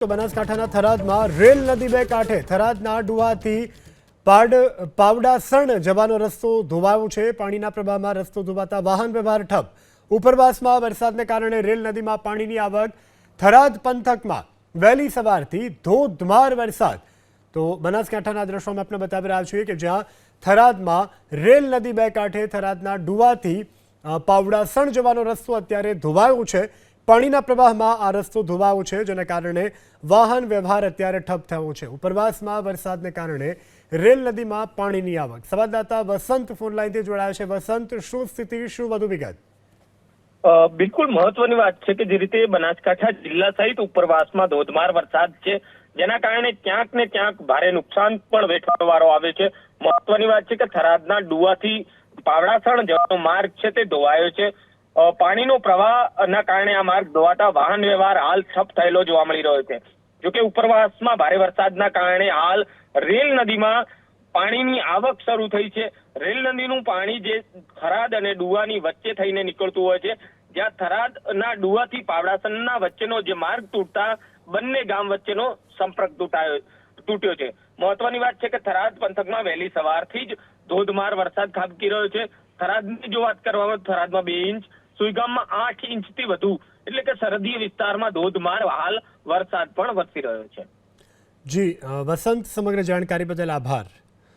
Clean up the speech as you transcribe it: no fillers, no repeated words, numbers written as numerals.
તો બનાસકાંઠાના થરાદમાં રેલ નદી બે કાંઠે થરાદના ડુવાથી પાવડાસણ જવાનો રસ્તો ધોવાયો છે। પાણીના પ્રવાહમાં રસ્તો ધોવાતા વાહન વ્યવહાર ઠપ। ઉપરવાસમાં વરસાદને કારણે રેલ નદીમાં પાણીની આવક। થરાદ પંથકમાં વહેલી સવારથી ધોધમાર વરસાદ। તો બનાસકાંઠાના દ્રશ્યોમાં આપણે બતાવી રહ્યા છીએ કે જ્યાં થરાદમાં રેલ નદી બે કાંઠે થરાદના ડુવાથી પાવડાસણ જવાનો રસ્તો અત્યારે ધોવાયો છે। પાણીના પ્રવાહમાં આ રસ્તો ધોવાયો છે, જેને કારણે વાહન વ્યવહાર અત્યારે ઠપ થયો છે। ઉપરવાસમાં વરસાદને કારણે રેલ નદીમાં પાણીની આવક। સંવાદદાતા વસંત ફોન લાઈનથી જોડાયા છે। વસંત, શું સ્થિતિ, શું વધુ વિગત? બિલકુલ મહત્વની વાત છે કે જે રીતે બનાસકાંઠા જિલ્લા સહિત ઉપરવાસમાં ધોધમાર વરસાદ છે, જેના કારણે ક્યાંક ને ક્યાંક ભારે નુકસાન પણ વેઠવાનો વારો આવે છે। મહત્વની વાત છે કે થરાદના ડુવાથી પાવડાસણ જવાનો માર્ગ છે તે ધોવાયો છે। પાણીનો પ્રવાહના કારણે આ માર્ગ ધોવાતા વાહન વ્યવહાર હાલ ઠપ થયેલો જોવા મળી રહ્યો છે। જોકે ઉપરવાસમાં ભારે વરસાદના કારણે હાલ રેલ નદીમાં પાણીની આવક શરૂ થઈ છે। રેલ નદીનું પાણી જે થરાદ અને ડુવાની વચ્ચે થઈને નીકળતું હોય છે, જ્યાં થરાદના ડુવાથી પાવડાસણના વચ્ચેનો જે માર્ગ તૂટતા બંને ગામ વચ્ચેનો સંપર્ક તૂટ્યો છે। મહત્વની વાત છે કે થરાદ પંથકમાં વહેલી સવારથી જ ધોધમાર વરસાદ ખાબકી રહ્યો છે। થરાદની જો વાત કરવામાં થરાદમાં 2 ઇંચ, સુઈગામમાં 8 ઇંચથી વધુ, એટલે કે સરહદીય વિસ્તારમાં ધોધમાર હાલ વરસાદ પણ વરસી રહ્યો છે। જી વસંત, સમગ્ર જાણકારી બદલ આભાર।